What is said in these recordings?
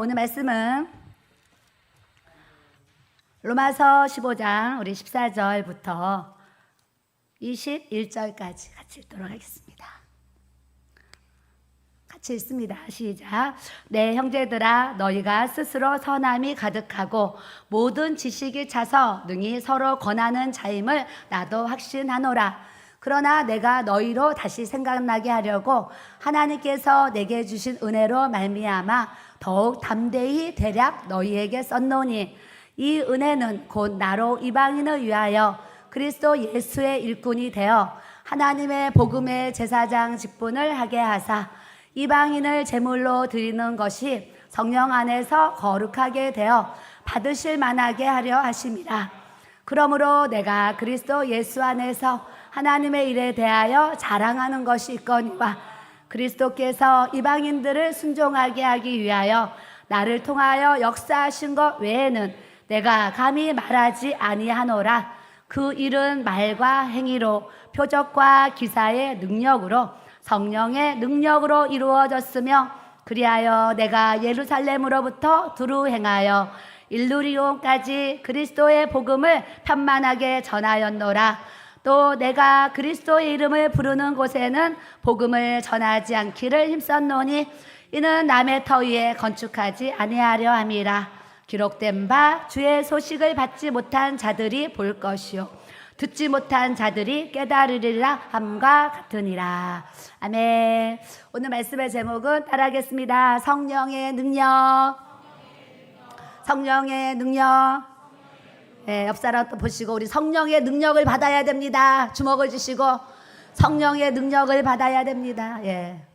오늘 말씀은 로마서 15장 우리 14절부터 21절까지 같이 읽도록 하겠습니다. 같이 읽습니다. 시작. 내 형제들아, 너희가 스스로 선함이 가득하고 모든 지식이 차서 능히 서로 권하는 자임을 나도 확신하노라. 그러나 내가 너희로 다시 생각나게 하려고 하나님께서 내게 주신 은혜로 말미암아 더욱 담대히 대략 너희에게 썼노니, 이 은혜는 곧 나로 이방인을 위하여 그리스도 예수의 일꾼이 되어 하나님의 복음의 제사장 직분을 하게 하사 이방인을 제물로 드리는 것이 성령 안에서 거룩하게 되어 받으실 만하게 하려 하심이라. 그러므로 내가 그리스도 예수 안에서 하나님의 일에 대하여 자랑하는 것이 있거니와, 그리스도께서 이방인들을 순종하게 하기 위하여 나를 통하여 역사하신 것 외에는 내가 감히 말하지 아니하노라. 그 일은 말과 행위로 표적과 기사의 능력으로 성령의 능력으로 이루어졌으며, 그리하여 내가 예루살렘으로부터 두루 행하여 일루리온까지 그리스도의 복음을 편만하게 전하였노라. 또 내가 그리스도의 이름을 부르는 곳에는 복음을 전하지 않기를 힘썼노니, 이는 남의 터 위에 건축하지 아니하려 함이라. 기록된 바 주의 소식을 받지 못한 자들이 볼 것이요 듣지 못한 자들이 깨달으리라 함과 같으니라. 아멘. 오늘 말씀의 제목은 따라하겠습니다. 성령의 능력. 성령의 능력. 네, 옆 사람 또 보시고, 우리 성령의 능력을 받아야 됩니다. 주먹을 주시고 성령의 능력을 받아야 됩니다. 예.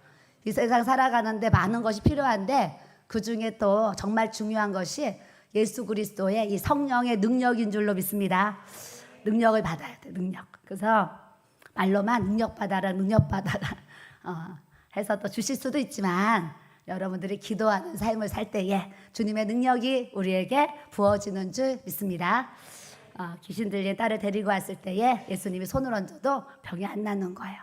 이 세상 살아가는데 많은 것이 필요한데 그 중에 또 정말 중요한 것이 예수 그리스도의 이 성령의 능력인 줄로 믿습니다. 능력을 받아야 돼, 능력. 그래서 말로만 능력 받아라, 능력 받아라 해서 또 주실 수도 있지만, 여러분들이 기도하는 삶을 살 때에 주님의 능력이 우리에게 부어지는 줄 믿습니다. 귀신 들린 딸을 데리고 왔을 때에 예수님이 손을 얹어도 병이 안 낫는 거예요.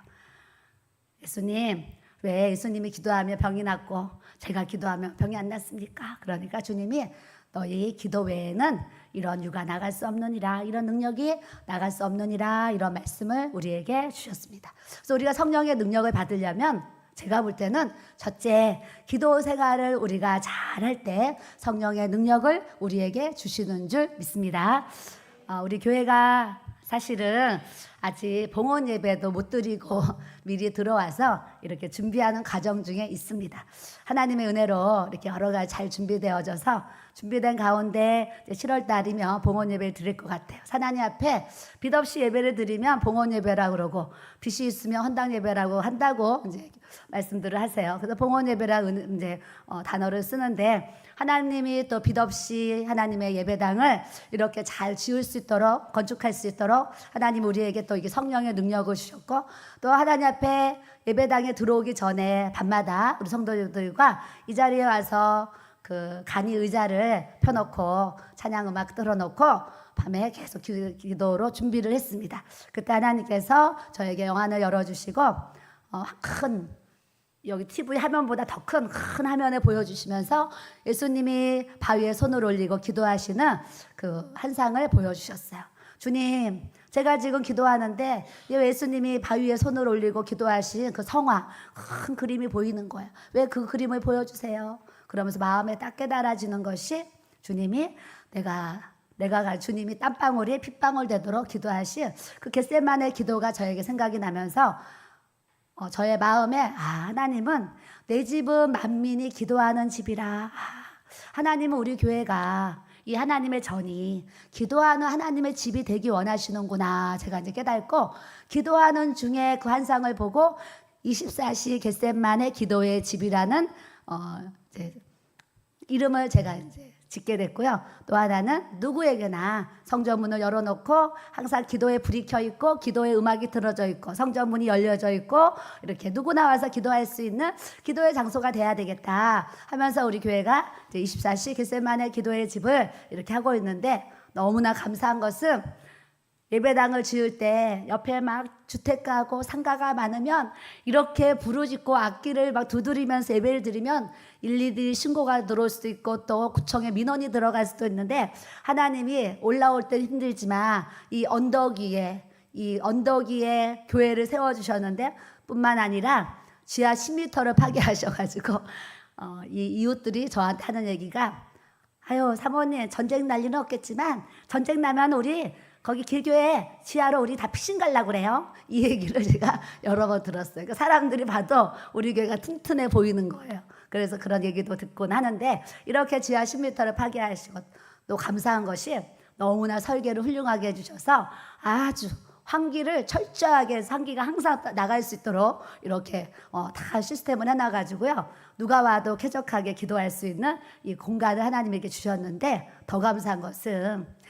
예수님, 왜 예수님이 기도하면 병이 낫고 제가 기도하면 병이 안 낫습니까? 그러니까 주님이 너희 기도 외에는 이런 유가 나갈 수 없느니라, 이런 능력이 나갈 수 없느니라, 이런 말씀을 우리에게 주셨습니다. 그래서 우리가 성령의 능력을 받으려면, 제가 볼 때는 첫째, 기도 생활을 우리가 잘할 때 성령의 능력을 우리에게 주시는 줄 믿습니다. 우리 교회가 사실은 아직 봉헌 예배도 못 드리고 미리 들어와서 이렇게 준비하는 과정 중에 있습니다. 하나님의 은혜로 이렇게 여러 가지 잘 준비되어져서 준비된 가운데 7월 달이면 봉헌 예배를 드릴 것 같아요. 하나님 앞에 빛 없이 예배를 드리면 봉헌 예배라고 그러고, 빛이 있으면 헌당 예배라고 한다고 이제 말씀들을 하세요. 그래서 봉헌 예배라는 이제 단어를 쓰는데, 하나님이 또 빛 없이 하나님의 예배당을 이렇게 잘 지을 수 있도록, 건축할 수 있도록 하나님 우리에게 또 이게 성령의 능력을 주셨고, 또 하나님 앞에 예배당에 들어오기 전에 밤마다 우리 성도들과 이 자리에 와서 그 간이 의자를 펴놓고 찬양 음악 틀어놓고 밤에 계속 기도로 준비를 했습니다. 그때 하나님께서 저에게 영안을 열어주시고 큰, 여기 TV 화면보다 더 큰 화면에 보여주시면서 예수님이 바위에 손을 올리고 기도하시는 그 환상을 보여주셨어요. 주님, 제가 지금 기도하는데 예수님이 바위에 손을 올리고 기도하신 그 성화, 큰 그림이 보이는 거예요. 왜 그 그림을 보여주세요? 그러면서 마음에 딱 깨달아지는 것이, 주님이 내가 주님이 땀방울이 핏방울 되도록 기도하신 그 겟세마네 기도가 저에게 생각이 나면서 저의 마음에, 하나님은 내 집은 만민이 기도하는 집이라. 하나님은 우리 교회가 이 하나님의 전이 기도하는 하나님의 집이 되기 원하시는구나. 제가 이제 깨닫고, 기도하는 중에 그 환상을 보고 24시 겟세마네 기도의 집이라는 이제 이름을 제가 이제 짓게 됐고요. 또 하나는 누구에게나 성전문을 열어놓고 항상 기도에 불이 켜 있고 기도의 음악이 틀어져 있고 성전문이 열려져 있고 이렇게 누구나 와서 기도할 수 있는 기도의 장소가 돼야 되겠다 하면서 우리 교회가 이제 24시 겟세마네 기도의 집을 이렇게 하고 있는데, 너무나 감사한 것은 예배당을 지을 때 옆에 막 주택가고 상가가 많으면 이렇게 부르짖고 악기를 막 두드리면서 예배를 드리면 일일이 신고가 들어올 수도 있고 또 구청에 민원이 들어갈 수도 있는데, 하나님이 올라올 때 힘들지만 이 언덕 위에 교회를 세워주셨는데, 뿐만 아니라 지하 10m를 파괴하셔가지고 이 이웃들이 저한테 하는 얘기가, 아유 사모님 전쟁 날 일은 없겠지만 전쟁 나면 우리 거기 길교회 지하로 우리 다 피신 가려고 그래요. 이 얘기를 제가 여러 번 들었어요. 그러니까 사람들이 봐도 우리 교회가 튼튼해 보이는 거예요. 그래서 그런 얘기도 듣곤 하는데, 이렇게 지하 10m를 파괴하시고 또 감사한 것이 너무나 설계를 훌륭하게 해주셔서 아주 환기를 철저하게 해서 환기가 항상 나갈 수 있도록 이렇게 다 시스템을 해놔가지고요, 누가 와도 쾌적하게 기도할 수 있는 이 공간을 하나님에게 주셨는데, 더 감사한 것은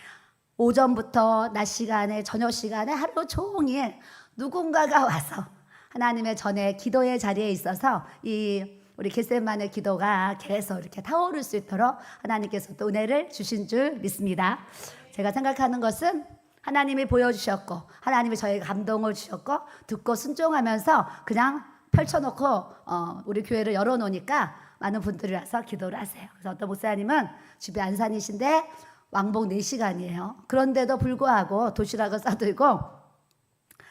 오전부터 낮 시간에 저녁 시간에 하루 종일 누군가가 와서 하나님의 전에 기도의 자리에 있어서 이 우리 겟세마네 기도가 계속 이렇게 타오를 수 있도록 하나님께서 또 은혜를 주신 줄 믿습니다. 제가 생각하는 것은 하나님이 보여주셨고 하나님이 저에게 감동을 주셨고 듣고 순종하면서 그냥 펼쳐놓고 우리 교회를 열어놓으니까 많은 분들이 와서 기도를 하세요. 그래서 어떤 목사님은 집에 안산이신데 왕복 4시간이에요. 그런데도 불구하고 도시락을 싸들고,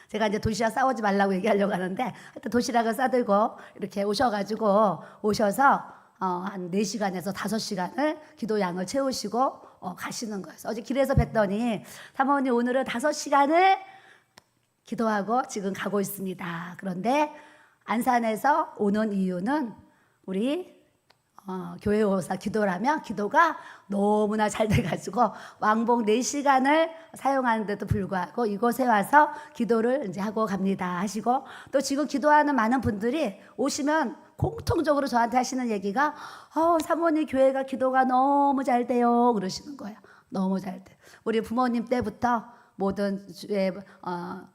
제가 이제 도시락 싸오지 말라고 얘기하려고 하는데 하여튼 도시락을 싸들고 이렇게 오셔서 한 4시간에서 5시간을 기도량을 채우시고 가시는 거예요. 어제 길에서 뵀더니 사모님 오늘은 5시간을 기도하고 지금 가고 있습니다. 그런데 안산에서 오는 이유는 우리 교회 오사 기도를 하면 기도가 너무나 잘 돼가지고 왕복 4시간을 사용하는데도 불구하고 이곳에 와서 기도를 이제 하고 갑니다 하시고, 또 지금 기도하는 많은 분들이 오시면 공통적으로 저한테 하시는 얘기가 사모님 교회가 기도가 너무 잘 돼요 그러시는 거예요. 너무 잘 돼. 우리 부모님 때부터 모든 주의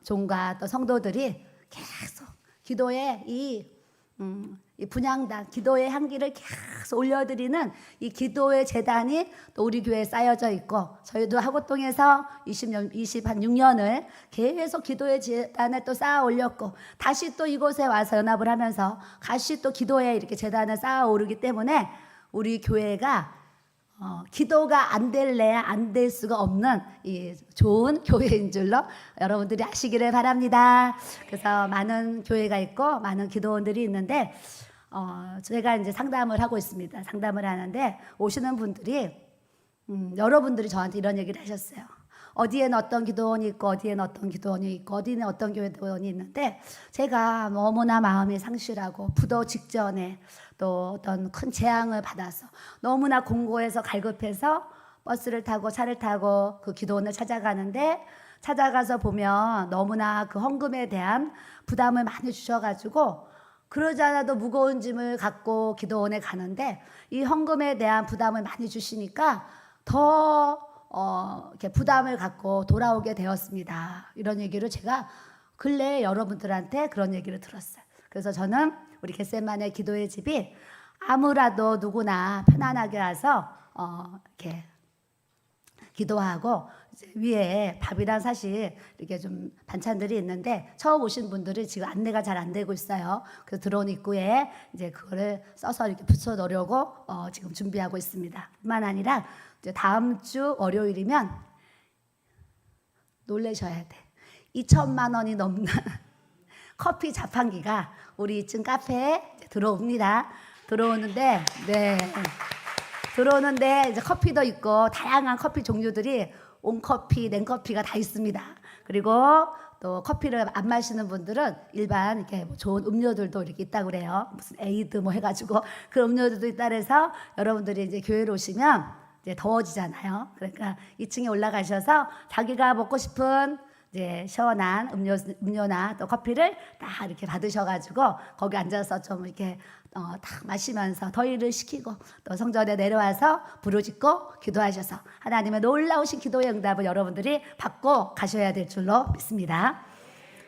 종과 또 성도들이 계속 기도에 이 분향단, 기도의 향기를 계속 올려드리는 이 기도의 재단이 또 우리 교회에 쌓여져 있고, 저희도 하고동에서 26년을 계속 기도의 재단을 또 쌓아 올렸고, 다시 또 이곳에 와서 연합을 하면서 다시 또 기도에 이렇게 재단을 쌓아 오르기 때문에 우리 교회가 기도가 안 될래야 안 될 수가 없는 이 좋은 교회인 줄로 여러분들이 아시기를 바랍니다. 그래서 많은 교회가 있고 많은 기도원들이 있는데 제가 이제 상담을 하고 있습니다. 상담을 하는데 오시는 분들이 여러분들이 저한테 이런 얘기를 하셨어요. 어디에는 어떤 기도원이 있고 어디에는 어떤 기도원이 있고 어디는 어떤 교회원이 있는데, 제가 너무나 마음이 상실하고 부도 직전에 또 어떤 큰 재앙을 받아서 너무나 공고해서 갈급해서 버스를 타고 차를 타고 그 기도원을 찾아가는데, 찾아가서 보면 너무나 그 헌금에 대한 부담을 많이 주셔가지고 그러지 않아도 무거운 짐을 갖고 기도원에 가는데 이 헌금에 대한 부담을 많이 주시니까 더 이렇게 부담을 갖고 돌아오게 되었습니다. 이런 얘기를 제가 근래에 여러분들한테 그런 얘기를 들었어요. 그래서 저는 우리 겟세마네 기도의 집이 아무라도 누구나 편안하게 와서 이렇게 기도하고, 이제 위에 밥이랑 사실 이렇게 좀 반찬들이 있는데 처음 오신 분들이 지금 안내가 잘 안 되고 있어요. 그래서 들어온 입구에 이제 그거를 써서 이렇게 붙여 놓으려고 지금 준비하고 있습니다. 뿐만 아니라 이제 다음 주 월요일이면 놀라셔야 돼. 2천만 원이 넘는 커피 자판기가 우리 2층 카페에 들어옵니다. 들어오는데 이제 커피도 있고 다양한 커피 종류들이 온커피, 냉커피가 다 있습니다. 그리고 또 커피를 안 마시는 분들은 일반 이렇게 좋은 음료들도 이렇게 있다고 그래요. 무슨 에이드 뭐 해가지고 그런 음료들도 있다 그래서 여러분들이 이제 교회로 오시면 이제 더워지잖아요. 그러니까 2층에 올라가셔서 자기가 먹고 싶은 이제 시원한 음료나 또 커피를 딱 이렇게 받으셔가지고 거기 앉아서 좀 이렇게 딱 마시면서 더위를 식히고 또 성전에 내려와서 부르짖고 기도하셔서 하나님의 놀라우신 기도의 응답을 여러분들이 받고 가셔야 될 줄로 믿습니다.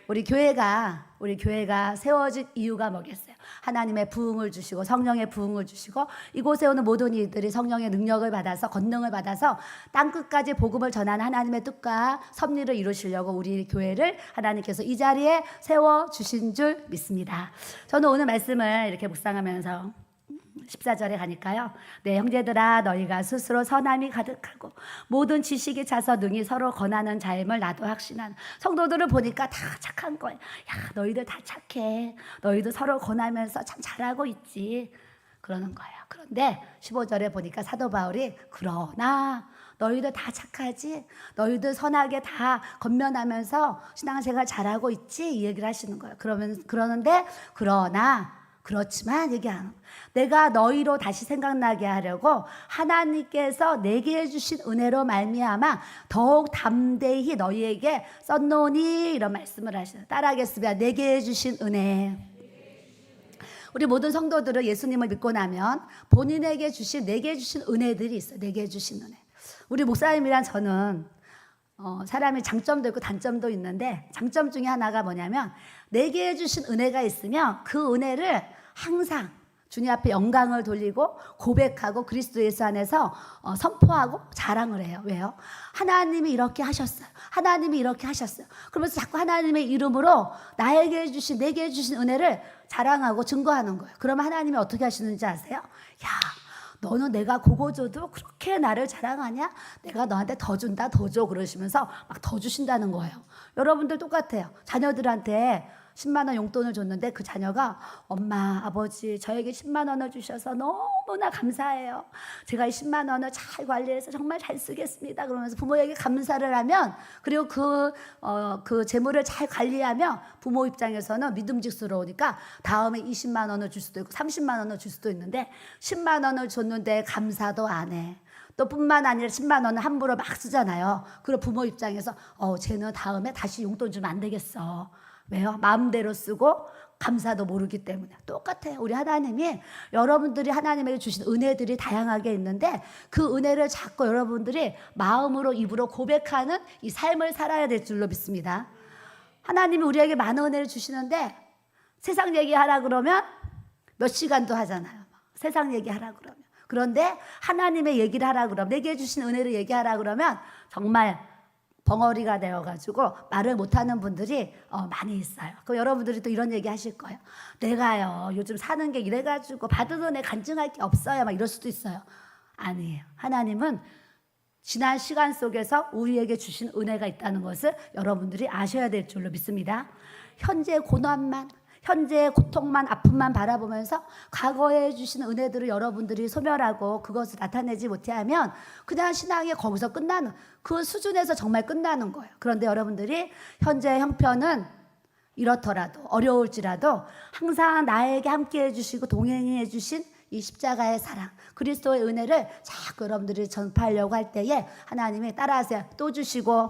우리 교회가 세워진 이유가 뭐겠어요? 하나님의 부흥을 주시고 성령의 부흥을 주시고 이곳에 오는 모든 이들이 성령의 능력을 받아서 권능을 받아서 땅끝까지 복음을 전하는 하나님의 뜻과 섭리를 이루시려고 우리 교회를 하나님께서 이 자리에 세워주신 줄 믿습니다. 저는 오늘 말씀을 이렇게 묵상하면서 14절에 가니까요. 네, 형제들아 너희가 스스로 선함이 가득하고 모든 지식이 차서 능히 서로 권하는 자임을 나도 확신한. 성도들을 보니까 다 착한 거예요. 야, 너희들 다 착해. 너희도 서로 권하면서 참 잘하고 있지. 그러는 거예요. 그런데 15절에 보니까 사도 바울이 그러나 너희들 다 착하지? 너희들 선하게 다 건면하면서 신앙생활 잘하고 있지? 이 얘기를 하시는 거예요. 그러는데 그러나 그렇지만 얘기하는 내가 너희로 다시 생각나게 하려고 하나님께서 내게 해주신 은혜로 말미암아 더욱 담대히 너희에게 썼노니 이런 말씀을 하시는. 따라하겠습니다. 내게 해주신 은혜. 우리 모든 성도들은 예수님을 믿고 나면 본인에게 주신 내게 주신 은혜들이 있어요. 내게 주신 은혜. 우리 목사님이란 저는 사람이 장점도 있고 단점도 있는데 장점 중에 하나가 뭐냐면 내게 주신 은혜가 있으면 그 은혜를 항상 주님 앞에 영광을 돌리고 고백하고 그리스도 예수 안에서 선포하고 자랑을 해요. 왜요? 하나님이 이렇게 하셨어요. 하나님이 이렇게 하셨어요. 그러면서 자꾸 하나님의 이름으로 나에게 주신 내게 주신 은혜를 자랑하고 증거하는 거예요. 그러면 하나님이 어떻게 하시는지 아세요? 야, 너는 내가 그거 줘도 그렇게 나를 자랑하냐? 내가 너한테 더 준다, 더 줘. 그러시면서 막 더 주신다는 거예요. 여러분들 똑같아요. 자녀들한테 10만 원 용돈을 줬는데 그 자녀가 엄마, 아버지 저에게 10만 원을 주셔서 너무나 감사해요. 제가 이 10만 원을 잘 관리해서 정말 잘 쓰겠습니다. 그러면서 부모에게 감사를 하면 그리고 그 재물을 잘 관리하면 부모 입장에서는 믿음직스러우니까 다음에 20만 원을 줄 수도 있고 30만 원을 줄 수도 있는데 10만 원을 줬는데 감사도 안 해. 또 뿐만 아니라 10만 원을 함부로 막 쓰잖아요. 그리고 부모 입장에서 쟤는 다음에 다시 용돈 주면 안 되겠어. 왜요? 마음대로 쓰고 감사도 모르기 때문에. 똑같아요. 우리 하나님이 여러분들이 하나님에게 주신 은혜들이 다양하게 있는데 그 은혜를 자꾸 여러분들이 마음으로 입으로 고백하는 이 삶을 살아야 될 줄로 믿습니다. 하나님이 우리에게 많은 은혜를 주시는데 세상 얘기하라 그러면 몇 시간도 하잖아요. 세상 얘기하라 그러면. 그런데 하나님의 얘기를 하라 그러면 내게 주신 은혜를 얘기하라 그러면 정말 벙어리가 되어가지고 말을 못하는 분들이 많이 있어요. 그럼 여러분들이 또 이런 얘기 하실 거예요. 내가요 요즘 사는 게 이래가지고 받은 은혜 간증할 게 없어요. 막 이럴 수도 있어요. 아니에요. 하나님은 지난 시간 속에서 우리에게 주신 은혜가 있다는 것을 여러분들이 아셔야 될 줄로 믿습니다. 현재의 고난만, 현재의 고통만, 아픔만 바라보면서 과거에 주신 은혜들을 여러분들이 소멸하고 그것을 나타내지 못하면 그냥 신앙이 거기서 끝나는, 그 수준에서 정말 끝나는 거예요. 그런데 여러분들이 현재의 형편은 이렇더라도 어려울지라도 항상 나에게 함께 해주시고 동행해 주신 이 십자가의 사랑, 그리스도의 은혜를 자꾸 여러분들이 전파하려고 할 때에 하나님이 따라하세요. 또 주시고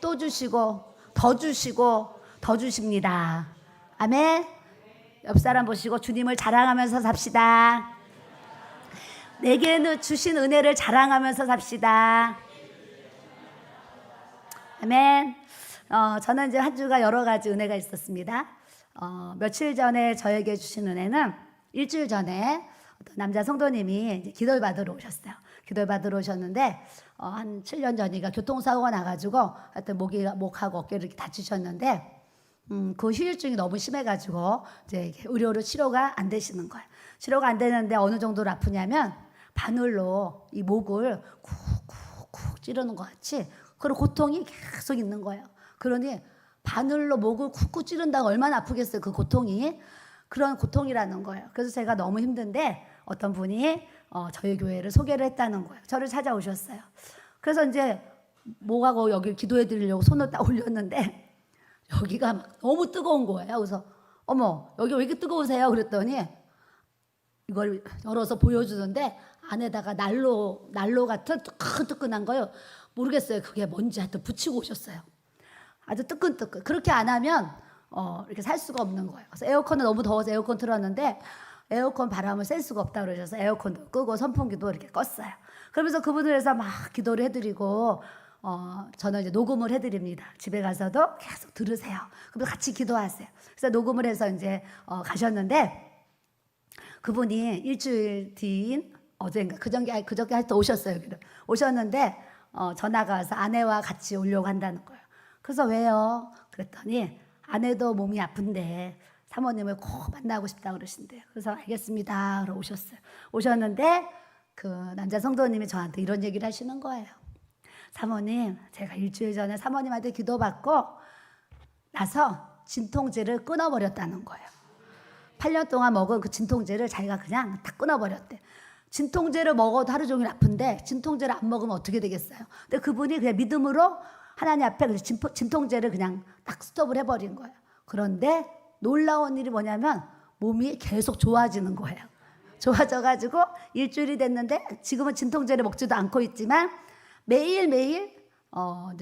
또 주시고 더 주시고 더 주십니다. 아멘. 옆 사람 보시고 주님을 자랑하면서 삽시다. 내게는 주신 은혜를 자랑하면서 삽시다. 아멘. 저는 이제 한 주가 여러 가지 은혜가 있었습니다. 며칠 전에 저에게 주신 은혜는 일주일 전에 어떤 남자 성도님이 이제 기도를 받으러 오셨어요. 기도를 받으러 오셨는데 한 7년 전인가 교통사고가 나가지고 하여튼 목하고 어깨를 이렇게 다치셨는데 그 후유증이 너무 심해가지고 이제 의료로 치료가 안 되시는 거예요. 치료가 안 되는데 어느 정도로 아프냐면 바늘로 이 목을 쿡쿡쿡 찌르는 것 같이 그런 고통이 계속 있는 거예요. 그러니 바늘로 목을 쿡쿡 찌른다고 얼마나 아프겠어요. 그 고통이. 그런 고통이라는 거예요. 그래서 제가 너무 힘든데 어떤 분이 저희 교회를 소개를 했다는 거예요. 저를 찾아오셨어요. 그래서 이제 목하고 여기 기도해 드리려고 손을 딱 올렸는데 여기가 막 너무 뜨거운 거예요. 그래서 어머 여기 왜 이렇게 뜨거우세요? 그랬더니 이걸 열어서 보여주는데 안에다가 난로 같은 뜨끈뜨끈한 거요. 모르겠어요. 그게 뭔지 하여튼 붙이고 오셨어요. 아주 뜨끈뜨끈. 그렇게 안 하면 이렇게 살 수가 없는 거예요. 그래서 에어컨은 너무 더워서 에어컨 틀었는데 에어컨 바람을 쐴 수가 없다 그러셔서 에어컨도 끄고 선풍기도 이렇게 껐어요. 그러면서 그분들에서 막 기도를 해드리고 저는 이제 녹음을 해드립니다. 집에 가서도 계속 들으세요. 그럼 같이 기도하세요. 그래서 녹음을 해서 이제 가셨는데 그분이 일주일 뒤인 어제인가 그저께 하여튼 오셨어요. 오셨는데 전화가 와서 아내와 같이 오려고 한다는 거예요. 그래서 왜요? 그랬더니 아내도 몸이 아픈데 사모님을 꼭 만나고 싶다 그러신대요. 그래서 알겠습니다. 그러고 오셨어요. 오셨는데 그 남자 성도님이 저한테 이런 얘기를 하시는 거예요. 사모님, 제가 일주일 전에 사모님한테 기도받고 나서 진통제를 끊어버렸다는 거예요. 8년 동안 먹은 그 진통제를 자기가 그냥 다 끊어버렸대. 진통제를 먹어도 하루 종일 아픈데 진통제를 안 먹으면 어떻게 되겠어요? 근데 그분이 그냥 믿음으로 하나님 앞에 진통제를 그냥 딱 스톱을 해버린 거예요. 그런데 놀라운 일이 뭐냐면 몸이 계속 좋아지는 거예요. 좋아져가지고 일주일이 됐는데 지금은 진통제를 먹지도 않고 있지만 매일매일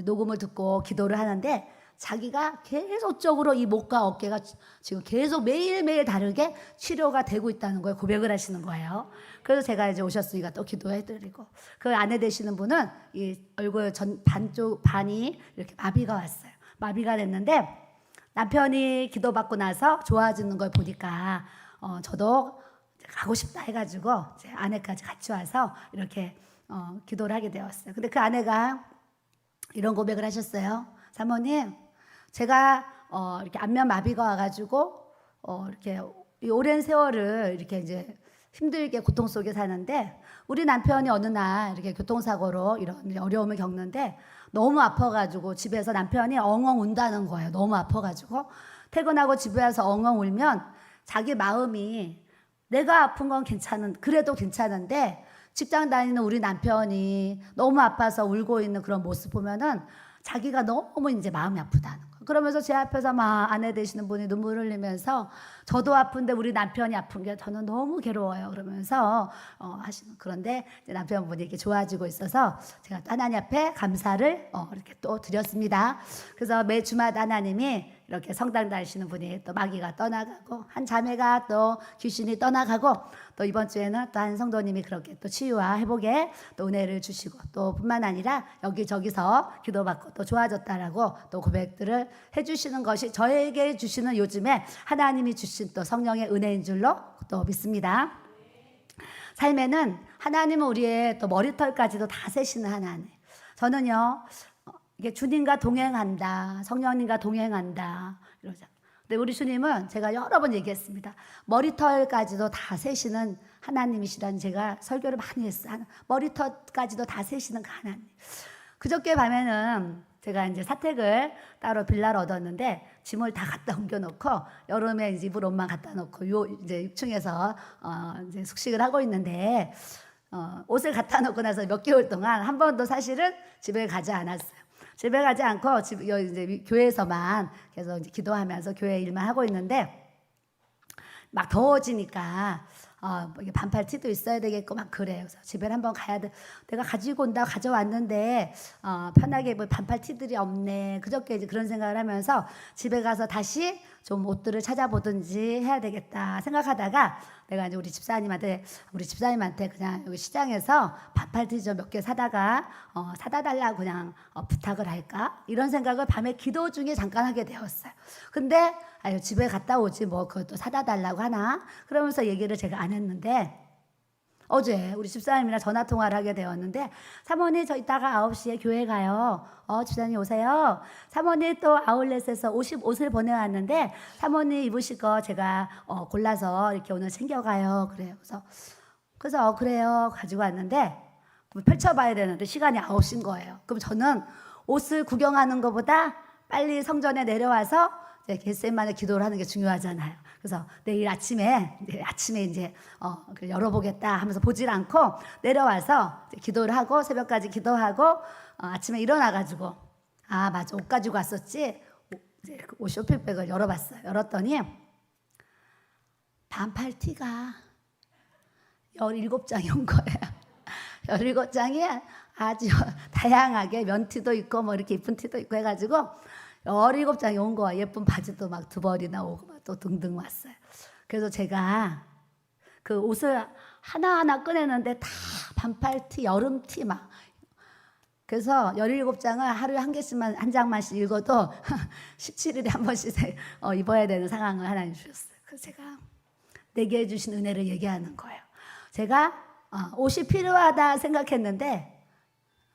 녹음을 듣고 기도를 하는데 자기가 계속적으로 이 목과 어깨가 지금 계속 매일매일 다르게 치료가 되고 있다는 걸 고백을 하시는 거예요. 그래서 제가 이제 오셨으니까 또 기도해드리고 그 아내 되시는 분은 이 얼굴 반이 이렇게 마비가 왔어요. 마비가 됐는데 남편이 기도받고 나서 좋아지는 걸 보니까 저도 가고 싶다 해가지고 제 아내까지 같이 와서 이렇게 기도를 하게 되었어요. 근데 그 아내가 이런 고백을 하셨어요. 사모님, 제가 이렇게 안면 마비가 와가지고 이렇게 오랜 세월을 이렇게 이제 힘들게 고통 속에 사는데 우리 남편이 어느 날 이렇게 교통사고로 이런 어려움을 겪는데 너무 아파가지고 집에서 남편이 엉엉 운다는 거예요. 너무 아파가지고 퇴근하고 집에 와서 엉엉 울면 자기 마음이 내가 아픈 건 그래도 괜찮은데 직장 다니는 우리 남편이 너무 아파서 울고 있는 그런 모습 보면은 자기가 너무 이제 마음이 아프다는 거예요. 그러면서 제 앞에서 막 아내 되시는 분이 눈물 흘리면서 저도 아픈데 우리 남편이 아픈 게 저는 너무 괴로워요. 그러면서 하시는 그런데 이제 남편분이 이렇게 좋아지고 있어서 제가 또 하나님 앞에 감사를 이렇게 또 드렸습니다. 그래서 매 주마다 하나님이 이렇게 성당 다니시는 분이 또 마귀가 떠나가고 한 자매가 또 귀신이 떠나가고 또 이번 주에는 또 한 성도님이 그렇게 또 치유와 회복에 또 은혜를 주시고 또 뿐만 아니라 여기저기서 기도받고 또 좋아졌다라고 또 고백들을 해주시는 것이 저에게 주시는 요즘에 하나님이 주신 또 성령의 은혜인 줄로 또 믿습니다. 삶에는 하나님은 우리의 또 머리털까지도 다 세시는 하나님. 저는요 이게 주님과 동행한다, 성령님과 동행한다 이러죠. 근데 우리 주님은 제가 여러 번 얘기했습니다. 머리털까지도 다 세시는 하나님이시라는 제가 설교를 많이 했어요. 머리털까지도 다 세시는 그 하나님. 그저께 밤에는 제가 이제 사택을 따로 빌라를 얻었는데 짐을 다 갖다 옮겨놓고 여름에 이제 이불 옷만 갖다 놓고 이제 6층에서 이제 숙식을 하고 있는데 옷을 갖다 놓고 나서 몇 개월 동안 한 번도 사실은 집에 가지 않았어요. 집에 가지 않고 이제 교회에서만 계속 이제 기도하면서 교회 일만 하고 있는데 막 더워지니까 이게 반팔 티도 있어야 되겠고 막 그래요. 그래서 집에 한번 가야 돼. 내가 가지고 온다 가져왔는데 편하게 뭐 반팔 티들이 없네. 그저께 이제 그런 생각을 하면서 집에 가서 다시 좀 옷들을 찾아보든지 해야 되겠다 생각하다가 내가 이제 우리 집사님한테 그냥 여기 시장에서 반팔 티 좀 몇 개 사다가 사다 달라고 그냥 부탁을 할까 이런 생각을 밤에 기도 중에 잠깐 하게 되었어요. 근데 아유 집에 갔다 오지 뭐 그것도 사다 달라고 하나 그러면서 얘기를 제가 안 했는데 어제 우리 집사님이랑 전화 통화를 하게 되었는데 사모님 저 이따가 9시에 교회 가요. 집사님 오세요. 사모님 또 아울렛에서 옷을 보내왔는데 사모님 입으실 거 제가 골라서 이렇게 오늘 챙겨가요. 그래요. 그래서 그래요 가지고 왔는데 펼쳐봐야 되는데 시간이 9시인 거예요. 그럼 저는 옷을 구경하는 것보다 빨리 성전에 내려와서 겟세마네 기도를 하는 게 중요하잖아요. 그래서 내일 아침에 이제 열어보겠다 하면서 보질 않고 내려와서 기도를 하고 새벽까지 기도하고 아침에 일어나가지고 아 맞아 옷 가지고 왔었지. 이제 옷 쇼핑백을 열어봤어요. 열었더니 반팔 티가 17장이 온 거예요. 17장이 아주 다양하게 면티도 있고 뭐 이렇게 이쁜 티도 있고 해가지고 17장이 온 거야. 예쁜 바지도 막 2벌이나 오고 막 또 등등 왔어요. 그래서 제가 그 옷을 하나하나 꺼내는데 다 반팔티, 여름티 막 그래서 17장을 하루에 한 개씩만 한 장만씩 읽어도 17일에 한 번씩 입어야 되는 상황을 하나님 주셨어요. 그래서 제가 내게 해주신 은혜를 얘기하는 거예요. 제가 옷이 필요하다 생각했는데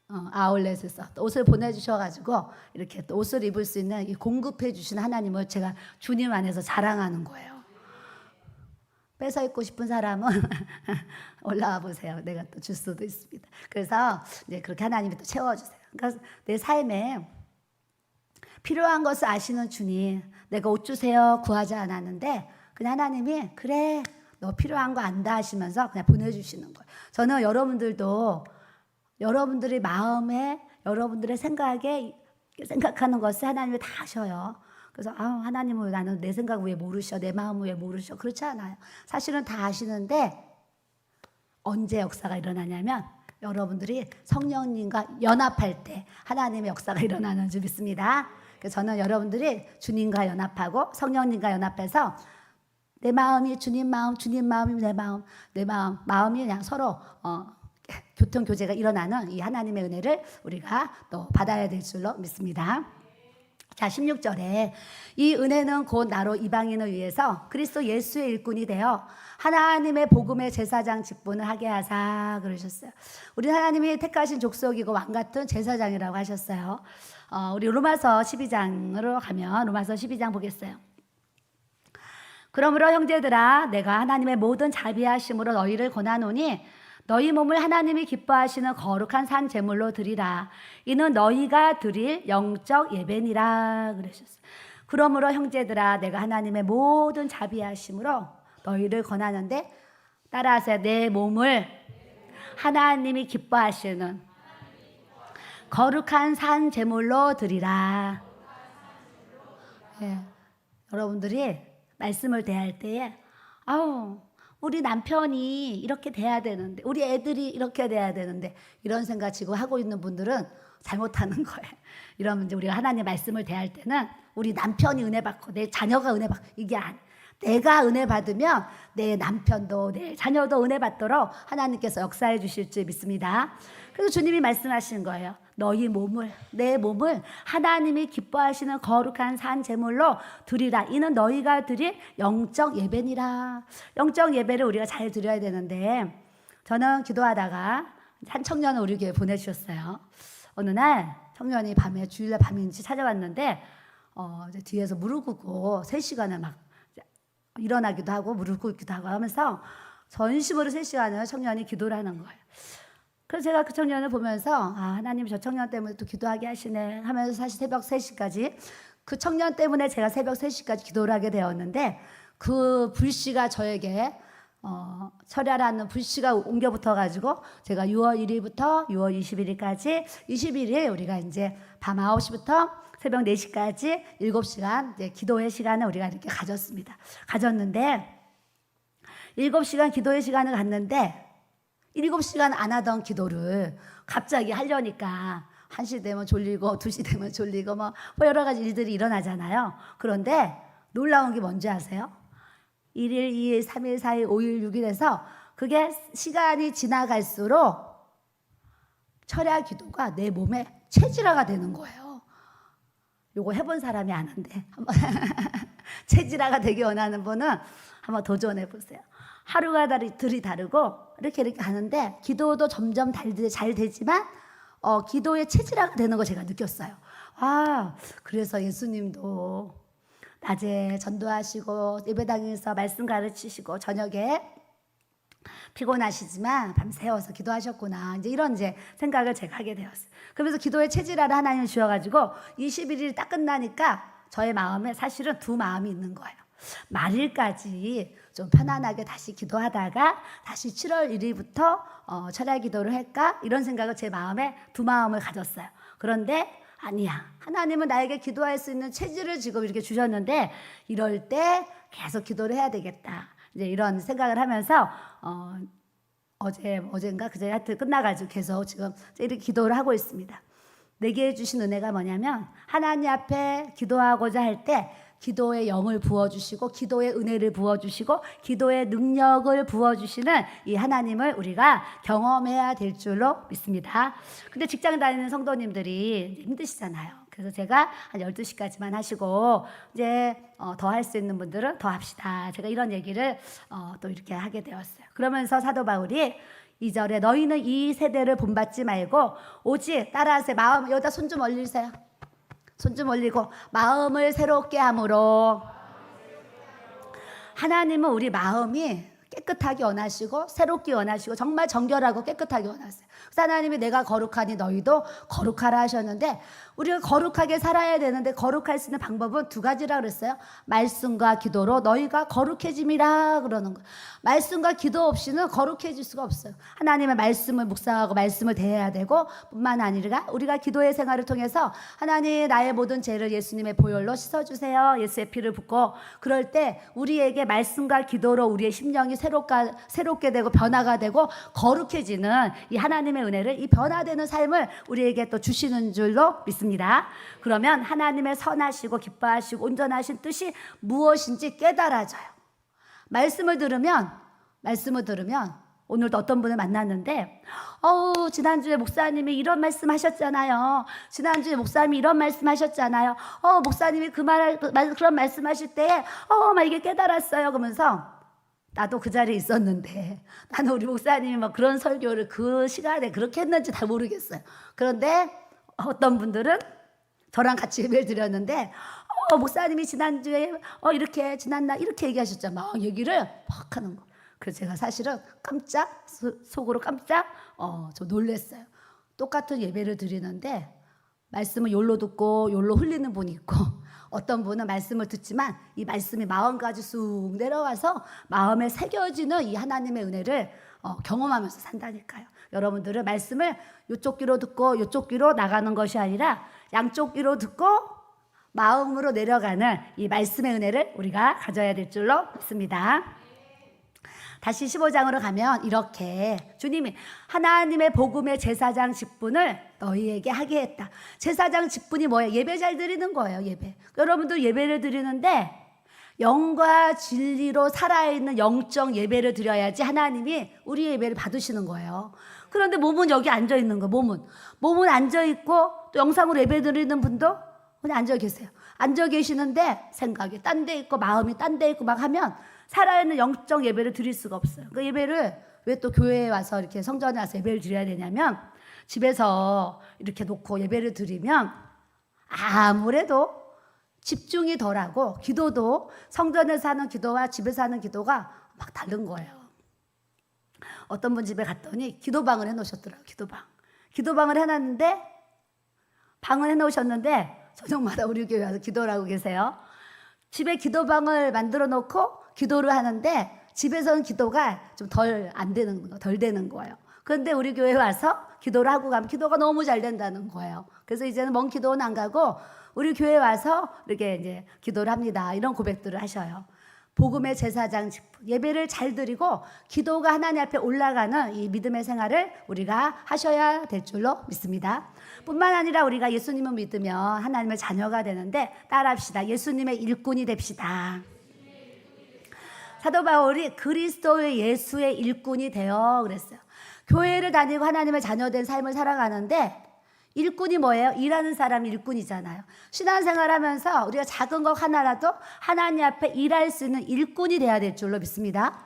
아울렛에서 옷을 보내주셔가지고 이렇게 또 옷을 입을 수 있는 이 공급해 주신 하나님을 제가 주님 안에서 자랑하는 거예요. 뺏어 입고 싶은 사람은 올라와 보세요. 내가 또 줄 수도 있습니다. 그래서 이제 그렇게 하나님이 또 채워주세요. 그러니까 내 삶에 필요한 것을 아시는 주님, 내가 옷 주세요 구하지 않았는데 그냥 하나님이 그래 너 필요한 거 안다 하시면서 그냥 보내주시는 거예요. 저는 여러분들도 여러분들의 마음에 여러분들의 생각에 생각하는 것을 하나님이 다 아셔요. 그래서 하나님은 나는 내 생각 왜 모르셔? 내 마음을 왜 모르셔? 그렇지 않아요. 사실은 다 아시는데 언제 역사가 일어나냐면 여러분들이 성령님과 연합할 때 하나님의 역사가 일어나는 줄 믿습니다. 그래서 저는 여러분들이 주님과 연합하고 성령님과 연합해서 내 마음이 주님 마음, 주님 마음이 내 마음, 내 마음이 그냥 서로 교통 교제가 일어나는 이 하나님의 은혜를 우리가 또 받아야 될 줄로 믿습니다. 자, 16절에 이 은혜는 곧 나로 이방인을 위해서 그리스도 예수의 일꾼이 되어 하나님의 복음의 제사장 직분을 하게 하사 그러셨어요. 우리 하나님이 택하신 족속이고 왕같은 제사장이라고 하셨어요. 우리 로마서 12장으로 가면 로마서 12장 보겠어요. 그러므로 형제들아 내가 하나님의 모든 자비하심으로 너희를 권하노니 너희 몸을 하나님이 기뻐하시는 거룩한 산 제물로 드리라. 이는 너희가 드릴 영적 예배니라 그러셨어요. 그러므로 형제들아 내가 하나님의 모든 자비하심으로 너희를 권하는데 따라하세요. 내 몸을 하나님이 기뻐하시는 거룩한 산 제물로 드리라. 예, 여러분들이 말씀을 대할 때에 우리 남편이 이렇게 돼야 되는데 우리 애들이 이렇게 돼야 되는데 이런 생각 지금 하고 있는 분들은 잘못하는 거예요. 이러면 이제 우리가 하나님 말씀을 대할 때는 우리 남편이 은혜 받고 내 자녀가 은혜 받고 이게 아니에요. 내가 은혜 받으면 내 남편도 내 자녀도 은혜 받도록 하나님께서 역사해 주실 줄 믿습니다. 그래서 주님이 말씀하시는 거예요. 너희 몸을 내 몸을 하나님이 기뻐하시는 거룩한 산 제물로 드리라. 이는 너희가 드릴 영적 예배니라. 영적 예배를 우리가 잘 드려야 되는데 저는 기도하다가 한 청년을 우리 교회에 보내주셨어요. 어느 날 청년이 밤에 주일날 밤인지 찾아왔는데 이제 뒤에서 무릎 꿇고 3시간을 막 일어나기도 하고 무릎 꿇기도 하고 하면서 전심으로 3시간을 청년이 기도를 하는 거예요. 그래서 제가 그 청년을 보면서 하나님 저 청년 때문에 또 기도하게 하시네 하면서 사실 새벽 3시까지 그 청년 때문에 제가 새벽 3시까지 기도를 하게 되었는데 그 불씨가 저에게 철야라는 불씨가 옮겨 붙어가지고 제가 6월 1일부터 6월 21일까지 20일에 우리가 이제 밤 9시부터 새벽 4시까지 7시간 이제 기도의 시간을 우리가 이렇게 가졌는데 7시간 기도의 시간을 갔는데 7시간 안 하던 기도를 갑자기 하려니까 1시 되면 졸리고 2시 되면 졸리고 뭐 여러 가지 일들이 일어나잖아요. 그런데 놀라운 게 뭔지 아세요? 1일, 2일, 3일, 4일, 5일, 6일에서 그게 시간이 지나갈수록 철야 기도가 내 몸에 체질화가 되는 거예요. 요거 해본 사람이 아는데 한번 체질화가 되기 원하는 분은 한번 도전해 보세요. 하루가 들이 다르고 이렇게 하는데 기도도 점점 잘 되지만 기도의 체질화가 되는 거 제가 느꼈어요. 그래서 예수님도 낮에 전도하시고 예배당에서 말씀 가르치시고 저녁에 피곤하시지만 밤새워서 기도하셨구나. 이제 생각을 제가 하게 되었어요. 그러면서 기도의 체질화를 하나님 주셔가지고 21일이 딱 끝나니까 저의 마음에 사실은 두 마음이 있는 거예요. 말일까지 좀 편안하게 다시 기도하다가 다시 7월 1일부터 철야 기도를 할까? 이런 생각을 제 마음에 두 마음을 가졌어요. 그런데 아니야. 하나님은 나에게 기도할 수 있는 체질을 지금 이렇게 주셨는데 이럴 때 계속 기도를 해야 되겠다. 이제 이런 생각을 하면서 어젠가 그제 하여튼 끝나가지고 계속 지금 이렇게 기도를 하고 있습니다. 내게 해주신 은혜가 뭐냐면 하나님 앞에 기도하고자 할 때 기도의 영을 부어주시고 기도의 은혜를 부어주시고 기도의 능력을 부어주시는 이 하나님을 우리가 경험해야 될 줄로 믿습니다. 근데 직장 다니는 성도님들이 힘드시잖아요. 그래서 제가 한 12시까지만 하시고 이제 더 할 수 있는 분들은 더 합시다. 제가 이런 얘기를 또 이렇게 하게 되었어요. 그러면서 사도 바울이 2절에 너희는 이 세대를 본받지 말고 오직 따라하세요. 마음, 여기다 손 좀 올리세요. 손 좀 올리고 마음을 새롭게 함으로. 하나님은 우리 마음이 깨끗하게 원하시고 새롭게 원하시고 정말 정결하고 깨끗하게 원하세요. 그래서 하나님이 내가 거룩하니 너희도 거룩하라 하셨는데 우리가 거룩하게 살아야 되는데 거룩할 수 있는 방법은 두 가지라 그랬어요. 말씀과 기도로 너희가 거룩해짐이라 그러는 거예요. 말씀과 기도 없이는 거룩해질 수가 없어요. 하나님의 말씀을 묵상하고 말씀을 대해야 되고 뿐만 아니라 우리가 기도의 생활을 통해서 하나님 나의 모든 죄를 예수님의 보혈로 씻어주세요. 예수의 피를 붓고 그럴 때 우리에게 말씀과 기도로 우리의 심령이 새롭게 되고 변화가 되고 거룩해지는 이 하나님의 은혜를 이 변화되는 삶을 우리에게 또 주시는 줄로 믿습니다. 그러면 하나님의 선하시고 기뻐하시고 온전하신 뜻이 무엇인지 깨달아져요. 말씀을 들으면 오늘도 어떤 분을 만났는데 지난주에 목사님이 이런 말씀 하셨잖아요. 지난주에 목사님이 이런 말씀 하셨잖아요. 목사님이 그런 말씀 하실 때에 막 이게 깨달았어요. 그러면서 나도 그 자리에 있었는데 나는 우리 목사님이 막 그런 설교를 그 시간에 그렇게 했는지 다 모르겠어요. 그런데 어떤 분들은 저랑 같이 예배를 드렸는데 목사님이 지난주에 이렇게 지난날 이렇게 얘기하셨죠. 막 얘기를 막 하는 거. 그래서 제가 사실은 속으로 깜짝 좀 놀랐어요. 똑같은 예배를 드리는데 말씀을 욜로 듣고 욜로 흘리는 분이 있고 어떤 분은 말씀을 듣지만 이 말씀이 마음까지 쑥 내려와서 마음에 새겨지는 이 하나님의 은혜를 경험하면서 산다니까요. 여러분들은 말씀을 이쪽 귀로 듣고 이쪽 귀로 나가는 것이 아니라 양쪽 귀로 듣고 마음으로 내려가는 이 말씀의 은혜를 우리가 가져야 될 줄로 믿습니다. 다시 15장으로 가면 이렇게 주님이 하나님의 복음의 제사장 직분을 너희에게 하게 했다. 제사장 직분이 뭐예요? 예배 잘 드리는 거예요. 예배. 여러분들 예배를 드리는데 영과 진리로 살아있는 영적 예배를 드려야지 하나님이 우리 예배를 받으시는 거예요. 그런데 몸은 여기 앉아있는 거예요. 몸은 앉아있고 또 영상으로 예배 드리는 분도 그냥 앉아 계세요. 앉아 계시는데 생각이 딴 데 있고 마음이 딴 데 있고 막 하면 살아있는 영적 예배를 드릴 수가 없어요. 그 예배를 왜 또 교회에 와서 이렇게 성전에 와서 예배를 드려야 되냐면 집에서 이렇게 놓고 예배를 드리면 아무래도 집중이 덜하고 기도도 성전에서 하는 기도와 집에서 하는 기도가 막 다른 거예요. 어떤 분 집에 갔더니 기도방을 해놓으셨더라고요. 기도방을 해놨는데 방을 해놓으셨는데 저녁마다 우리 교회 와서 기도를 하고 계세요. 집에 기도방을 만들어 놓고 기도를 하는데 집에서는 기도가 좀 덜 되는 거예요. 그런데 우리 교회 와서 기도를 하고 가면 기도가 너무 잘 된다는 거예요. 그래서 이제는 먼 기도는 안 가고 우리 교회 와서 이렇게 이제 기도를 합니다. 이런 고백들을 하셔요. 복음의 제사장 직분, 예배를 잘 드리고 기도가 하나님 앞에 올라가는 이 믿음의 생활을 우리가 하셔야 될 줄로 믿습니다. 뿐만 아니라 우리가 예수님을 믿으면 하나님의 자녀가 되는데 따라합시다. 예수님의 일꾼이 됩시다. 사도 바울이 그리스도의 예수의 일꾼이 되어 그랬어요. 교회를 다니고 하나님의 자녀된 삶을 살아가는데 일꾼이 뭐예요? 일하는 사람이 일꾼이잖아요. 신앙생활하면서 우리가 작은 것 하나라도 하나님 앞에 일할 수 있는 일꾼이 돼야 될 줄로 믿습니다.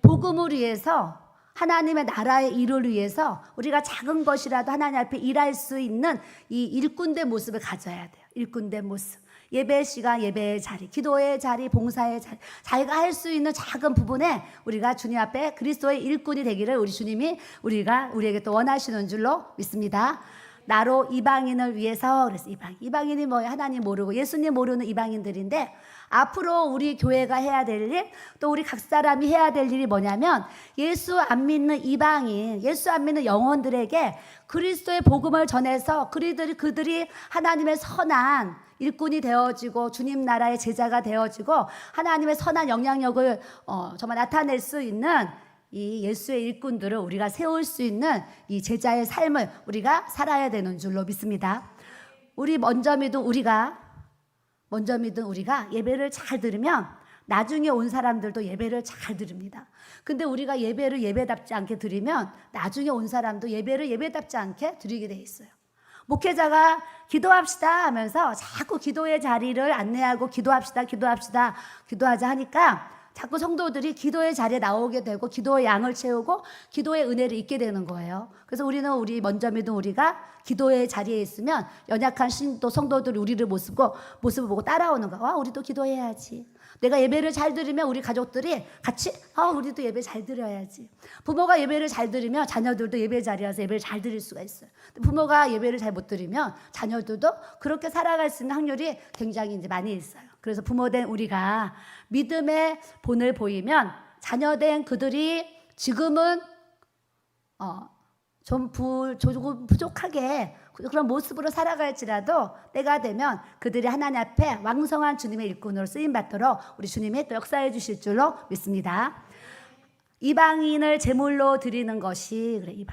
복음을 위해서 하나님의 나라의 일을 위해서 우리가 작은 것이라도 하나님 앞에 일할 수 있는 이 일꾼된 모습을 가져야 돼요. 일꾼된 모습. 예배 시간, 예배의 자리, 기도의 자리, 봉사의 자리, 자기가 할 수 있는 작은 부분에 우리가 주님 앞에 그리스도의 일꾼이 되기를 우리 주님이 우리에게 또 원하시는 줄로 믿습니다. 나로 이방인을 위해서 그래서 이방인이 뭐예요? 하나님 모르고 예수님 모르는 이방인들인데 앞으로 우리 교회가 해야 될 일, 또 우리 각 사람이 해야 될 일이 뭐냐면 예수 안 믿는 이방인, 예수 안 믿는 영혼들에게 그리스도의 복음을 전해서 그들이 하나님의 선한 일꾼이 되어지고 주님 나라의 제자가 되어지고 하나님의 선한 영향력을 정말 나타낼 수 있는 이 예수의 일꾼들을 우리가 세울 수 있는 이 제자의 삶을 우리가 살아야 되는 줄로 믿습니다. 우리 먼저 믿은 우리가 먼저 믿은 우리가 예배를 잘 들으면 나중에 온 사람들도 예배를 잘 드립니다. 근데 우리가 예배를 예배답지 않게 드리면 나중에 온 사람도 예배를 예배답지 않게 드리게 돼 있어요. 목회자가 기도합시다 하면서 자꾸 기도의 자리를 안내하고 기도합시다, 기도하자 하니까 자꾸 성도들이 기도의 자리에 나오게 되고 기도의 양을 채우고 기도의 은혜를 잊게 되는 거예요. 그래서 우리 먼저 믿은 우리가 기도의 자리에 있으면 연약한 신도 성도들이 우리를 모습을 보고 따라오는 거야. 우리도 기도해야지. 내가 예배를 잘 들으면 우리 가족들이 같이 우리도 예배 잘 드려야지. 부모가 예배를 잘 들으면 자녀들도 예배 자리에 와서 예배를 잘 드릴 수가 있어요. 부모가 예배를 잘 못 드리면 자녀들도 그렇게 살아갈 수 있는 확률이 굉장히 이제 많이 있어요. 그래서 부모된 우리가 믿음의 본을 보이면 자녀된 그들이 지금은 조금 부족하게 그런 모습으로 살아갈지라도 때가 되면 그들이 하나님 앞에 왕성한 주님의 일꾼으로 쓰임받도록 우리 주님이 또 역사해 주실 줄로 믿습니다. 이방인을 제물로 드리는 것이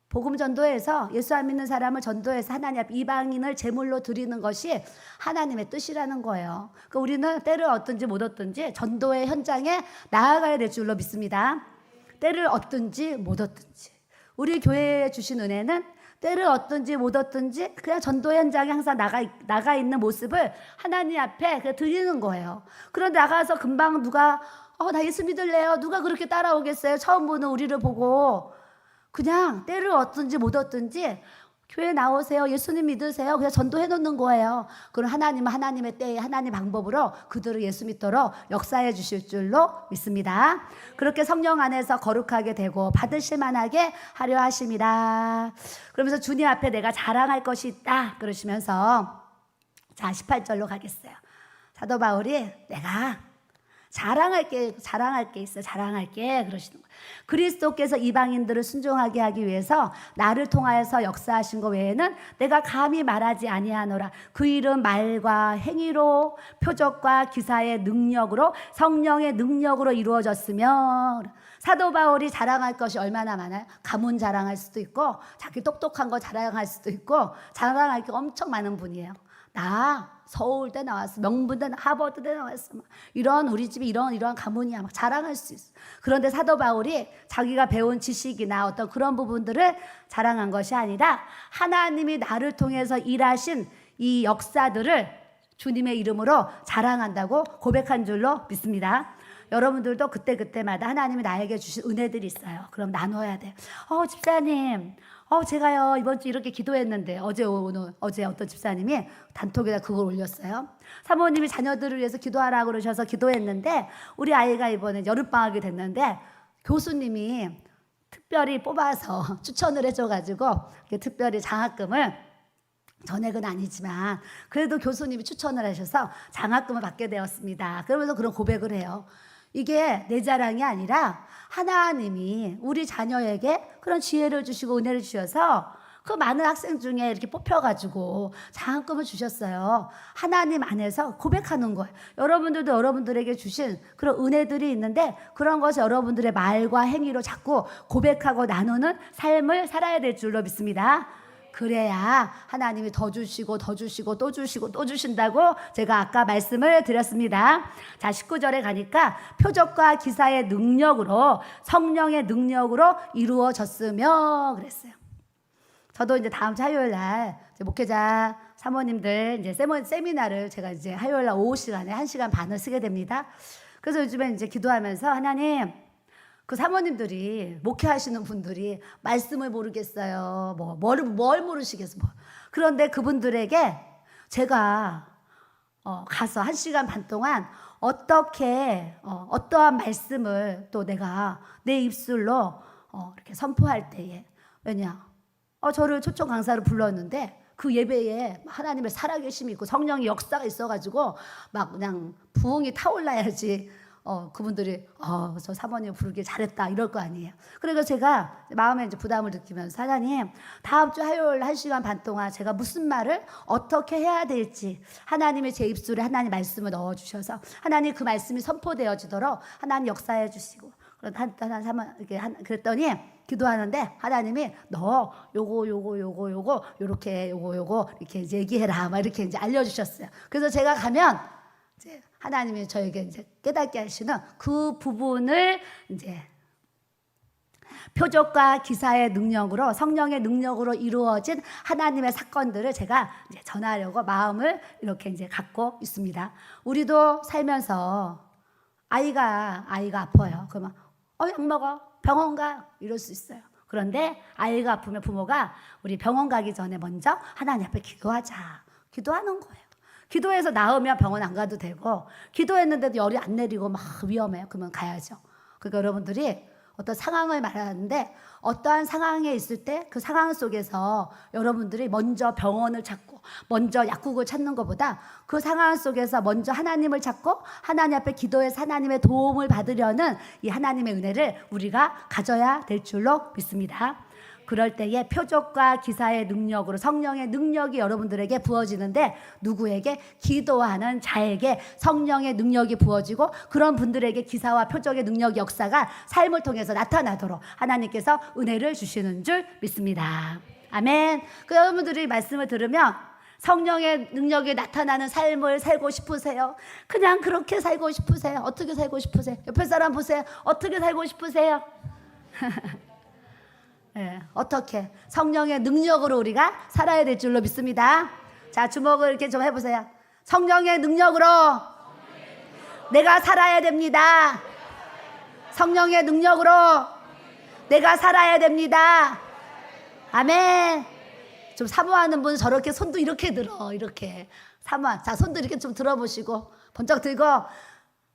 복음 전도에서 예수 안 믿는 사람을 전도해서 하나님 앞에 이방인을 제물로 드리는 것이 하나님의 뜻이라는 거예요. 그러니까 우리는 때를 얻든지 못 얻든지 전도의 현장에 나아가야 될 줄로 믿습니다. 때를 얻든지 못 얻든지 우리 교회에 주신 은혜는 때를 얻든지 못 얻든지 그냥 전도 현장에 항상 나가 있는 모습을 하나님 앞에 드리는 거예요. 그런데 나가서 금방 누가 나 예수 믿을래요. 누가 그렇게 따라오겠어요. 처음 보는 우리를 보고 그냥 때를 얻든지 못 얻든지 교회 나오세요. 예수님 믿으세요. 그냥 전도해 놓는 거예요. 그럼 하나님은 하나님의 때에 하나님 방법으로 그들을 예수 믿도록 역사해 주실 줄로 믿습니다. 그렇게 성령 안에서 거룩하게 되고 받으실 만하게 하려 하십니다. 그러면서 주님 앞에 내가 자랑할 것이 있다 그러시면서 자 18절로 가겠어요. 사도 바울이 내가 자랑할 게 있어. 자랑할게 그러시는 거예요. 그리스도께서 이방인들을 순종하게 하기 위해서 나를 통하여서 역사하신 것 외에는 내가 감히 말하지 아니하노라. 그 일은 말과 행위로 표적과 기사의 능력으로 성령의 능력으로 이루어졌으며 사도 바울이 자랑할 것이 얼마나 많아요? 가문 자랑할 수도 있고 자기 똑똑한 거 자랑할 수도 있고 자랑할 게 엄청 많은 분이에요. 나 서울대 나왔어. 명문대 하버드대 나왔어. 이런 우리 집이 이런 가문이야. 막 자랑할 수 있어. 그런데 사도 바울이 자기가 배운 지식이나 어떤 그런 부분들을 자랑한 것이 아니라 하나님이 나를 통해서 일하신 이 역사들을 주님의 이름으로 자랑한다고 고백한 줄로 믿습니다. 여러분들도 그때마다 하나님이 나에게 주신 은혜들이 있어요. 그럼 나눠야 돼요. 집사님 제가요 이번 주 이렇게 기도했는데 어제 어떤 집사님이 단톡에다 그걸 올렸어요. 사모님이 자녀들을 위해서 기도하라고 그러셔서 기도했는데 우리 아이가 이번에 여름방학이 됐는데 교수님이 특별히 뽑아서 추천을 해줘가지고 특별히 장학금을 전액은 아니지만 그래도 교수님이 추천을 하셔서 장학금을 받게 되었습니다. 그러면서 그런 고백을 해요. 이게 내 자랑이 아니라 하나님이 우리 자녀에게 그런 지혜를 주시고 은혜를 주셔서 그 많은 학생 중에 이렇게 뽑혀가지고 장학금을 주셨어요. 하나님 안에서 고백하는 거예요. 여러분들도 여러분들에게 주신 그런 은혜들이 있는데 그런 것을 여러분들의 말과 행위로 자꾸 고백하고 나누는 삶을 살아야 될 줄로 믿습니다. 그래야 하나님이 더 주시고 또 주시고 또 주신다고 제가 아까 말씀을 드렸습니다. 자 19절에 가니까 표적과 기사의 능력으로 성령의 능력으로 이루어졌으며 그랬어요. 저도 이제 다음 주 화요일 날 목회자 사모님들 이제 세미나를 제가 이제 화요일 날 오후 시간에 1시간 반을 쓰게 됩니다. 그래서 요즘에 이제 기도하면서 하나님 그 사모님들이 목회하시는 분들이 말씀을 모르겠어요. 뭘 모르시겠어요. 그런데 그분들에게 제가 가서 1시간 반 동안 어떠한 말씀을 또 내가 내 입술로 이렇게 선포할 때에 왜냐 저를 초청 강사로 불렀는데 그 예배에 하나님의 살아계심이 있고 성령의 역사가 있어가지고 막 그냥 부흥이 타올라야지 그분들이 저 사모님 부르길 잘했다 이럴 거 아니에요. 그래서 제가 마음에 이제 부담을 느끼면서 하나님 다음 주 화요일 1시간 반 동안 제가 무슨 말을 어떻게 해야 될지 하나님의 제 입술에 하나님 말씀을 넣어주셔서 하나님 그 말씀이 선포되어지도록 하나님 역사해 주시고 그랬더니 기도하는데 하나님이 너 요거 요렇게 요거 이렇게 이제 얘기해라 막 이렇게 이제 알려주셨어요. 그래서 제가 가면 이제 하나님이 저에게 이제 깨닫게 하시는 그 부분을 이제 표적과 기사의 능력으로 성령의 능력으로 이루어진 하나님의 사건들을 제가 이제 전하려고 마음을 이렇게 이제 갖고 있습니다. 우리도 살면서 아이가 아파요. 그러면 약 먹어, 병원 가 이럴 수 있어요. 그런데 아이가 아프면 부모가 우리 병원 가기 전에 먼저 하나님 앞에 기도하자, 기도하는 거예요. 기도해서 나으면 병원 안 가도 되고, 기도했는데도 열이 안 내리고 막 위험해요. 그러면 가야죠. 그러니까 여러분들이 어떤 상황을 말하는데 어떠한 상황에 있을 때 그 상황 속에서 여러분들이 먼저 병원을 찾고 먼저 약국을 찾는 것보다 그 상황 속에서 먼저 하나님을 찾고 하나님 앞에 기도해서 하나님의 도움을 받으려는 이 하나님의 은혜를 우리가 가져야 될 줄로 믿습니다. 그럴 때에 표적과 기사의 능력으로 성령의 능력이 여러분들에게 부어지는데, 누구에게? 기도하는 자에게 성령의 능력이 부어지고 그런 분들에게 기사와 표적의 능력 역사가 삶을 통해서 나타나도록 하나님께서 은혜를 주시는 줄 믿습니다. 아멘. 그 여러분들이 말씀을 들으면 성령의 능력이 나타나는 삶을 살고 싶으세요? 그냥 그렇게 살고 싶으세요? 어떻게 살고 싶으세요? 옆에 사람 보세요. 어떻게 살고 싶으세요? 네, 어떻게? 성령의 능력으로 우리가 살아야 될 줄로 믿습니다. 자, 주목을 이렇게 좀 해보세요. 성령의 능력으로 내가 살아야 됩니다. 성령의 능력으로 내가 살아야 됩니다. 아멘. 좀 사모하는 분 저렇게 손도 이렇게 들어, 이렇게 사모. 자, 손도 이렇게 좀 들어보시고 번쩍 들고,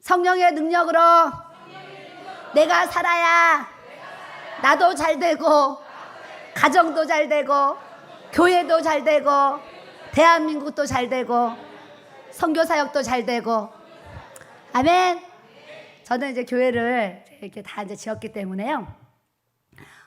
성령의 능력으로 내가 살아야 나도 잘 되고 가정도 잘 되고 교회도 잘 되고 대한민국도 잘 되고 선교사역도 잘 되고. 아멘. 저는 이제 교회를 이렇게 다 이제 지었기 때문에요,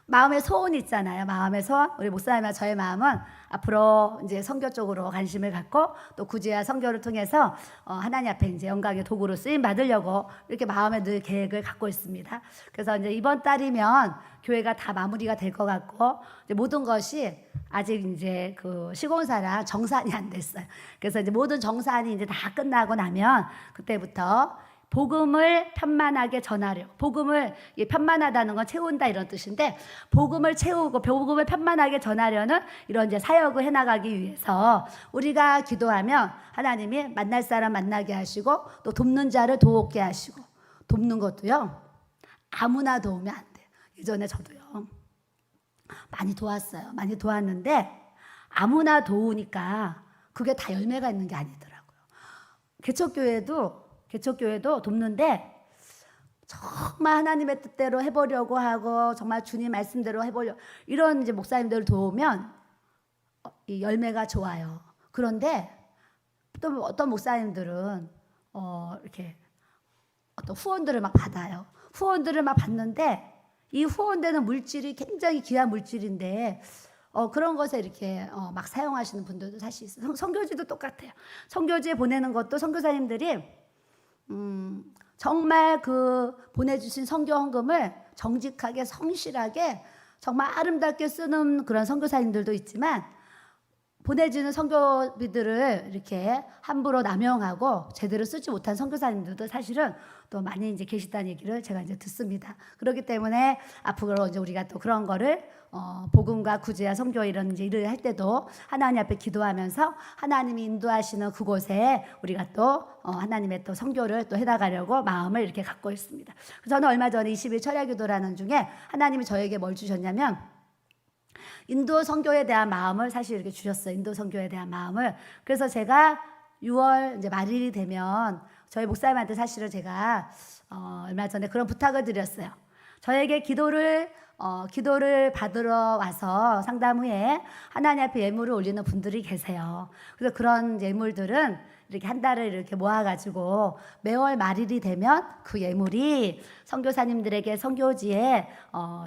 마음의 소원이 있잖아요. 마음의 소원. 우리 목사님과 저의 마음은 앞으로 이제 선교 쪽으로 관심을 갖고 또 구제와 선교를 통해서 하나님 앞에 이제 영광의 도구로 쓰임 받으려고 이렇게 마음에 늘 계획을 갖고 있습니다. 그래서 이제 이번 달이면 교회가 다 마무리가 될 것 같고, 이제 모든 것이 아직 이제 그 시공사랑 정산이 안 됐어요. 그래서 이제 모든 정산이 이제 다 끝나고 나면 그때부터 복음을 편만하게 전하려. 복음을, 편만하다는 건 채운다 이런 뜻인데, 복음을 채우고 복음을 편만하게 전하려는 이런 이제 사역을 해나가기 위해서 우리가 기도하면 하나님이 만날 사람 만나게 하시고 또 돕는 자를 도우게 하시고, 돕는 것도요 아무나 도우면 안 돼요. 예전에 저도요 많이 도왔어요. 많이 도왔는데 아무나 도우니까 그게 다 열매가 있는 게 아니더라고요. 개척교회도 돕는데 정말 하나님의 뜻대로 해보려고 하고 정말 주님 말씀대로 해보려고 이런 이제 목사님들을 도우면 이 열매가 좋아요. 그런데 또 어떤 목사님들은 이렇게 어떤 후원들을 막 받아요. 후원들을 막 받는데 이 후원되는 물질이 굉장히 귀한 물질인데 그런 것에 이렇게 막 사용하시는 분들도 사실 있어요. 선교지도 똑같아요. 선교지에 보내는 것도 선교사님들이 정말 그 보내주신 선교 헌금을 정직하게 성실하게 정말 아름답게 쓰는 그런 선교사님들도 있지만, 보내주는 선교비들을 이렇게 함부로 남용하고 제대로 쓰지 못한 선교사님들도 사실은 또 많이 이제 계시다는 얘기를 제가 이제 듣습니다. 그렇기 때문에 앞으로 이제 우리가 또 그런 거를 복음과 구제와 선교 이런 이제 일을 할 때도 하나님 앞에 기도하면서 하나님이 인도하시는 그곳에 우리가 또 하나님의 또 선교를 또 해나가려고 마음을 이렇게 갖고 있습니다. 저는 얼마 전에 20일 철야기도라는 중에 하나님이 저에게 뭘 주셨냐면 인도 선교에 대한 마음을 사실 이렇게 주셨어요. 인도 선교에 대한 마음을. 그래서 제가 6월 이제 말일이 되면 저희 목사님한테 사실은 제가 얼마 전에 그런 부탁을 드렸어요. 저에게 기도를 받으러 와서 상담 후에 하나님 앞에 예물을 올리는 분들이 계세요. 그래서 그런 예물들은 이렇게 한 달을 이렇게 모아가지고 매월 말일이 되면 그 예물이 선교사님들에게 선교지에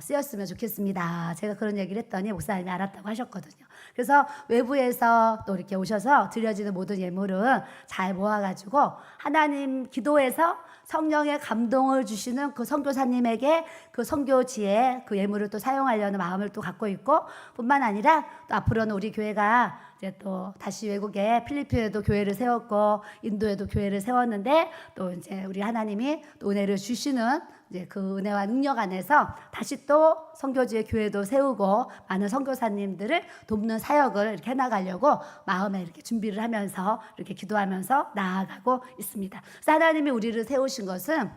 쓰였으면 좋겠습니다. 제가 그런 얘기를 했더니 목사님이 알았다고 하셨거든요. 그래서 외부에서 또 이렇게 오셔서 드려지는 모든 예물은 잘 모아가지고 하나님 기도해서 성령의 감동을 주시는 그 선교사님에게 그 선교지에 그 예물을 또 사용하려는 마음을 또 갖고 있고, 뿐만 아니라 또 앞으로는 우리 교회가 이제 또 다시 외국에 필리핀에도 교회를 세웠고 인도에도 교회를 세웠는데, 또 이제 우리 하나님이 또 은혜를 주시는 이제 그 은혜와 능력 안에서 다시 또 선교지의 교회도 세우고 많은 선교사님들을 돕는 사역을 이렇게 해나가려고 마음에 이렇게 준비를 하면서 이렇게 기도하면서 나아가고 있습니다. 그래서 하나님이 우리를 세우신 것은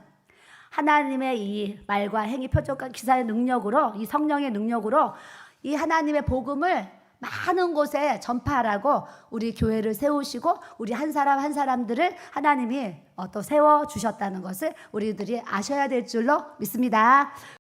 하나님의 이 말과 행위, 표적과 기사의 능력으로, 이 성령의 능력으로 이 하나님의 복음을 많은 곳에 전파하라고 우리 교회를 세우시고 우리 한 사람 한 사람들을 하나님이 또 세워주셨다는 것을 우리들이 아셔야 될 줄로 믿습니다.